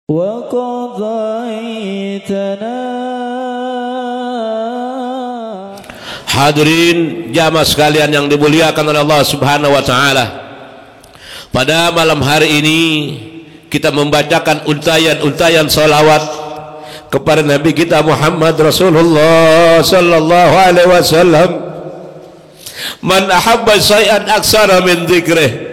وقضيتنا. Hadirin jamaah sekalian yang dimuliakan oleh Allah Subhanahu wa taala. Pada malam hari ini kita membacakan untayan-untayan salawat kepada Nabi kita Muhammad Rasulullah sallallahu alaihi wasallam. Man ahabba syai'an aksara min dzikrih.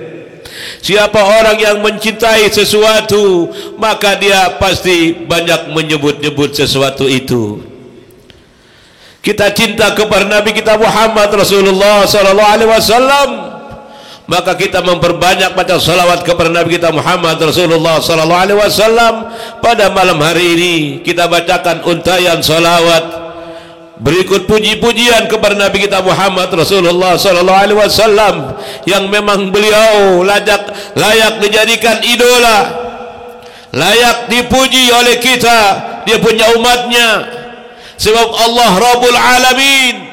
Siapa orang yang mencintai sesuatu, maka dia pasti banyak menyebut-nyebut sesuatu itu. Kita cinta kepada Nabi kita Muhammad Rasulullah sallallahu alaihi wasallam, maka kita memperbanyak baca salawat kepada Nabi kita Muhammad Rasulullah sallallahu alaihi wasallam. Pada malam hari ini kita bacakan untayan salawat berikut puji-pujian kepada Nabi kita Muhammad Rasulullah sallallahu alaihi wasallam yang memang beliau layak dijadikan idola, layak dipuji oleh kita, dia punya umatnya, sebab Allah Rabbul Alamin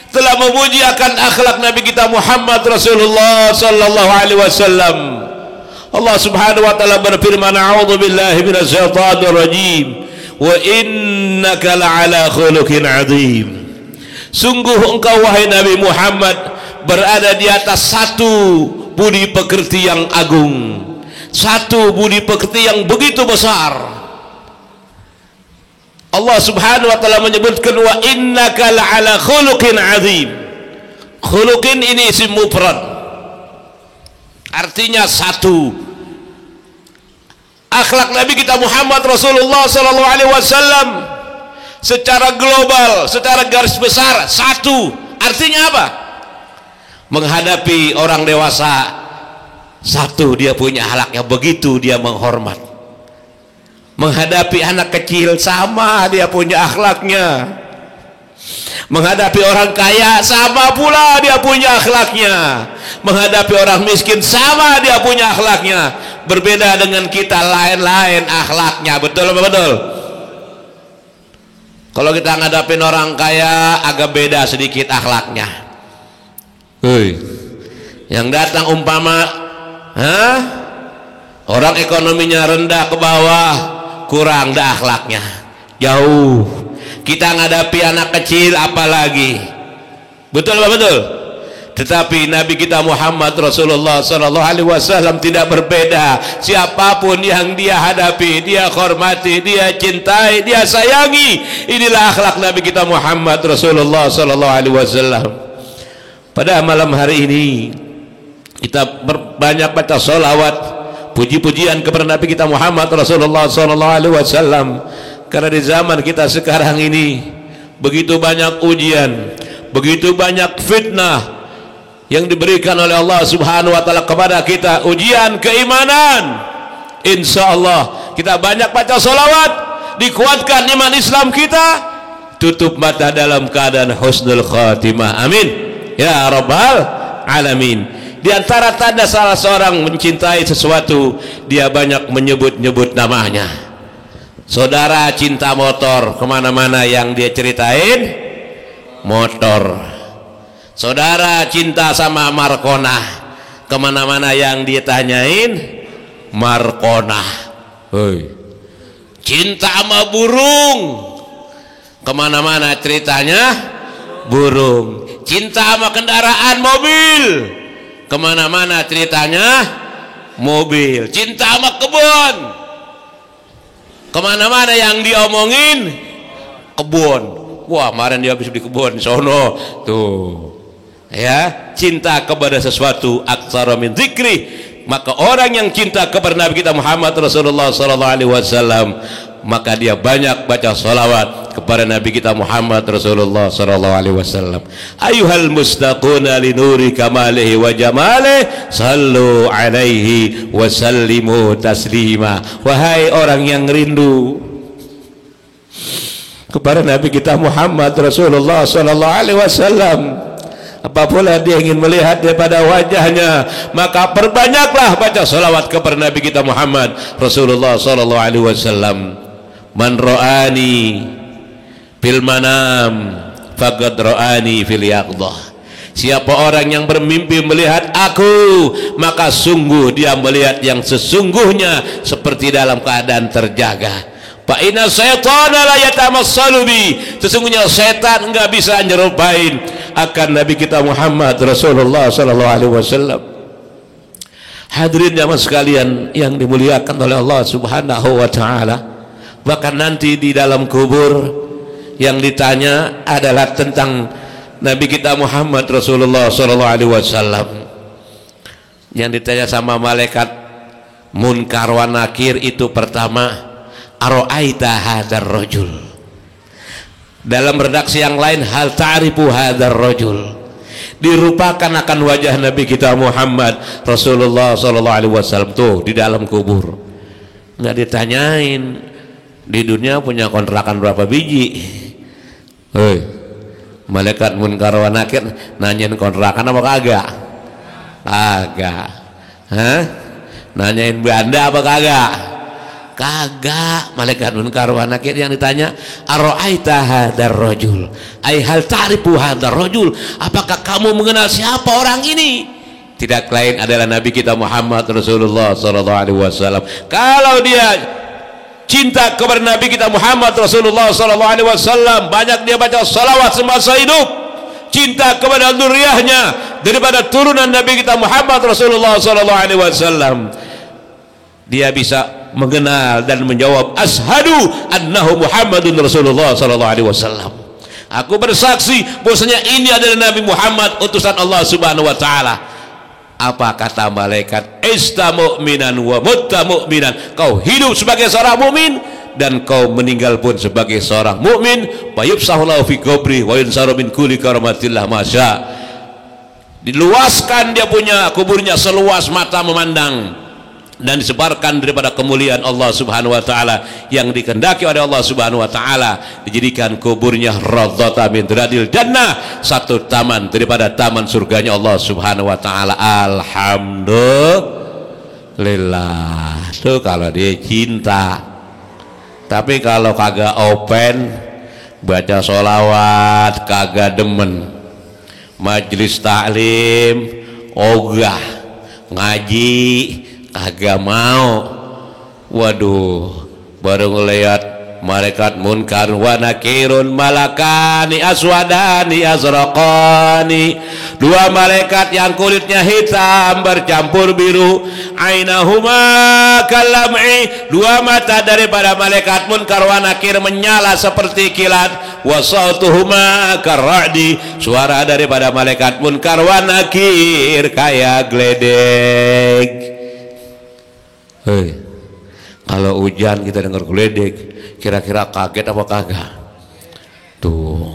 telah memuji akan akhlak Nabi kita Muhammad Rasulullah sallallahu alaihi wasallam. Allah Subhanahu wa taala berfirman, a'udzu billahi minasy syaithanir rajim. Wa innaka la'ala khuluqin 'adzim. Sungguh engkau wahai Nabi Muhammad berada di atas satu budi pekerti yang agung, satu budi pekerti yang begitu besar. Allah Subhanahu wa taala menyebutkan wa innaka la'ala khuluqin 'adzim. Khuluqin ini isim mufrad, artinya satu. Akhlak Nabi kita Muhammad Rasulullah sallallahu alaihi wasallam secara global, secara garis besar satu. Artinya apa? Menghadapi orang dewasa satu, dia punya akhlaknya begitu, dia menghormat. Menghadapi anak kecil sama, dia punya akhlaknya. Menghadapi orang kaya sama pula, dia punya akhlaknya. Menghadapi orang miskin sama, dia punya akhlaknya. Berbeda dengan kita, lain-lain akhlaknya. Betul apa betul? Kalau kita ngadapin orang kaya agak beda sedikit akhlaknya. Yang datang umpama orang ekonominya rendah ke bawah, kurang dah akhlaknya, jauh. Kita ngadapi anak kecil apalagi. Betul apa betul? Tetapi Nabi kita Muhammad Rasulullah sallallahu alaihi wasallam tidak berbeda. Siapapun yang dia hadapi, dia hormati, dia cintai, dia sayangi. Inilah akhlak Nabi kita Muhammad Rasulullah sallallahu alaihi wasallam. Pada malam hari ini kita berbanyak baca salawat, puji-pujian kepada Nabi kita Muhammad Rasulullah sallallahu alaihi wasallam. Karena di zaman kita sekarang ini begitu banyak ujian, begitu banyak fitnah yang diberikan oleh Allah Subhanahu wa taala kepada kita, ujian keimanan. Insyaallah kita banyak baca salawat, dikuatkan iman Islam kita, tutup mata dalam keadaan husnul khatimah. Amin ya rabbal alamin. Di antara tanda salah seorang mencintai sesuatu, dia banyak menyebut-nyebut namanya. Saudara cinta motor, kemana-mana yang dia ceritain motor. Saudara cinta sama Markona, kemana-mana yang dia tanyain Markona. Cinta sama burung, kemana-mana ceritanya burung. Cinta sama kendaraan mobil, kemana-mana ceritanya mobil. Cinta sama kebun, kemana-mana yang diomongin kebun. Wah, kemarin dia habis di kebun sono tuh. Ya, cinta kepada sesuatu aktsara min dzikri. Maka orang yang cinta kepada Nabi kita Muhammad Rasulullah sallallahu alaihi wasallam, maka dia banyak baca salawat kepada Nabi kita Muhammad Rasulullah sallallahu alaihi wasallam. Ayuhal mustaquna li nuri kamalihi wa jamalihi, sallu alaihi wa sallimu taslima. Wahai orang yang rindu kepada Nabi kita Muhammad Rasulullah sallallahu alaihi wasallam, apabila dia ingin melihat daripada wajahnya, maka perbanyaklah baca salawat kepada Nabi kita Muhammad Rasulullah sallallahu alaihi wasallam. Man ra'ani fil manam faqad ra'ani fil yaqdah. Siapa orang yang bermimpi melihat aku, maka sungguh dia melihat yang sesungguhnya seperti dalam keadaan terjaga. Fa inna syaitana la yatamassalu bi, sesungguhnya setan enggak bisa nyerupain akan Nabi kita Muhammad Rasulullah sallallahu alaihi wasallam. Hadirin jamaah sekalian yang dimuliakan oleh Allah Subhanahu wa taala, bahkan nanti di dalam kubur yang ditanya adalah tentang Nabi kita Muhammad Rasulullah sallallahu alaihi wasallam. Yang ditanya sama malaikat Munkar wa Nakir itu pertama, ara'aita hadzal rajul. Dalam redaksi yang lain, hal ta'rifu hadzal rajul. Dirupakan akan wajah Nabi kita Muhammad Rasulullah sallallahu alaihi wasallam tuh di dalam kubur. Enggak ditanyain di dunia punya kontrakan berapa biji. Hei, malaikat Munkar wa Nakir nanyain kontrakan apa kagak? Kagak. Hah? Nanyain banda apa kagak? Kagak. Malaikat Munkar wa Nakir yang ditanya, ara'aita hadzal rajul, ai hal ta'rifu hadzal rajul, apakah kamu mengenal siapa orang ini? Tidak lain adalah Nabi kita Muhammad Rasulullah sallallahu alaihi wasallam. Kalau dia cinta kepada Nabi kita Muhammad Rasulullah sallallahu alaihi wasallam, banyak dia baca salawat semasa hidup, cinta kepada dzurriyyahnya daripada turunan Nabi kita Muhammad Rasulullah sallallahu alaihi wasallam, dia bisa mengenal dan menjawab asyhadu annahu Muhammadun Rasulullah sallallahu alaihi wasallam. Aku bersaksi bahwasanya ini adalah Nabi Muhammad utusan Allah Subhanahu wa taala. Apa kata malaikat? Ista mu'minan wa mutta mu'minan. Kau hidup sebagai seorang mukmin dan kau meninggal pun sebagai seorang mukmin. Wa yufsahullahu fi qabri wa yunsaru min kulli karamatillah masya. Diluaskan dia punya kuburnya seluas mata memandang, dan disebarkan daripada kemuliaan Allah Subhanahu wa taala yang dikehendaki oleh Allah Subhanahu wa taala, dijadikan kuburnya radhatan min radil jannah, satu taman daripada taman surganya Allah Subhanahu wa taala. Alhamdulillah. Tuh kalau dia cinta. Tapi kalau kagak open, baca sholawat kagak demen, majelis taklim ogah, ngaji kagak mau. Waduh, baru ngelihat malaikat Munkar wa Nakirun malakani aswadani azraqani, dua malaikat yang kulitnya hitam bercampur biru, ainahuma kalam'i, dua mata daripada malaikat Munkar wa Nakir menyala seperti kilat, wa sautuhuma karra'di, suara daripada malaikat Munkar wa Nakir kayak geledek. Hei, kalau hujan kita dengar geledek, kira-kira kaget apa kagak? Tuh,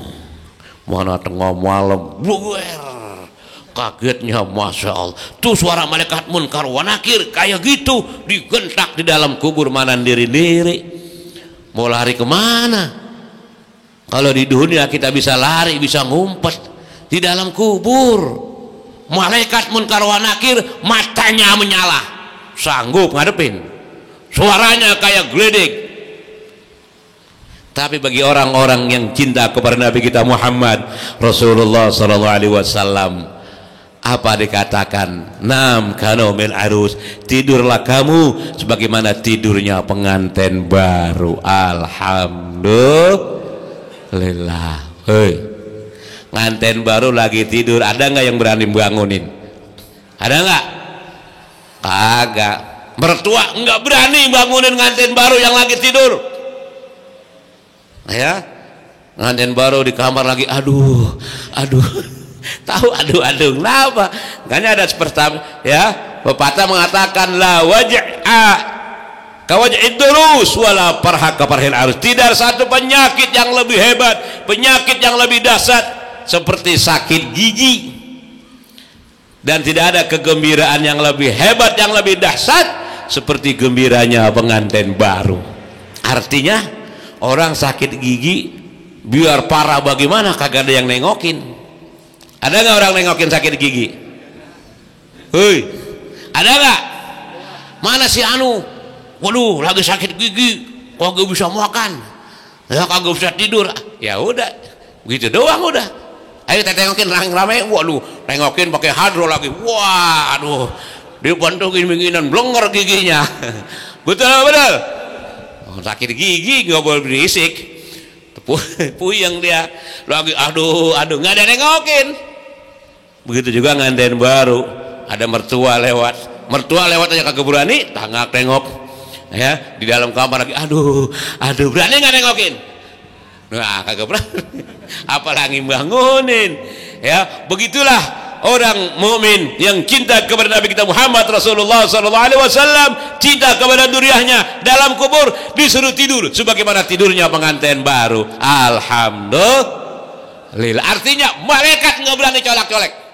mana tengah malam, buer, kagetnya masya Allah. Tuh suara malaikat Munkar wa Nakir kayak gitu, digentak di dalam kubur, mana diri-diri. Mau lari kemana? Kalau di dunia kita bisa lari, bisa ngumpet, di dalam kubur malaikat Munkar wa Nakir matanya menyala, sanggup ngadepin, suaranya kayak geledek. Tapi bagi orang-orang yang cinta kepada Nabi kita Muhammad Rasulullah sallallahu alaihi wasallam, apa dikatakan? Nam kanu min arus, tidurlah kamu sebagaimana tidurnya pengantin baru. Alhamdulillah. Hei, pengantin baru lagi tidur, ada nggak yang berani bangunin? Ada nggak? Kagak. Mertua nggak berani bangunin ngantin baru yang lagi tidur. Ya, ngantin baru di kamar lagi, aduh, tahu aduh, kenapa? Makanya ada seperti ya, pepatah mengatakan la waj'a kawaj'id durus wala parhaka parhil arus. Tidak satu penyakit yang lebih hebat, penyakit yang lebih dahsyat seperti sakit gigi. Dan tidak ada kegembiraan yang lebih hebat, yang lebih dahsyat seperti gembiranya pengantin baru. Artinya orang sakit gigi biar parah bagaimana kagak ada yang nengokin. Ada nggak orang nengokin sakit gigi? Hei, ada nggak? Mana si anu? Waduh, lagi sakit gigi, kagak bisa makan, ya kagak bisa tidur. Ya udah, gitu doang udah. ayo tengokin rame, waduh, tengokin pakai hadro lagi, wah, aduh, dibantuin beginian, blenger giginya, betul. Sakit gigi nggak boleh berisik, puyeng dia, lagi, aduh, nggak ada nengokin. Begitu juga nganten baru, ada mertua lewat aja kagak berani, tangak tengok, ya, di dalam kamar lagi, aduh, berani nggak nengokin? Nah, kagak berani, apalagi bangunin, ya, begitulah orang mukmin yang cinta kepada Nabi kita Muhammad Rasulullah SAW, cinta kepada duriahnya dalam kubur, disuruh tidur sebagaimana tidurnya pengantin baru. Alhamdulillah. Artinya malaikat nggak berani colak-colek.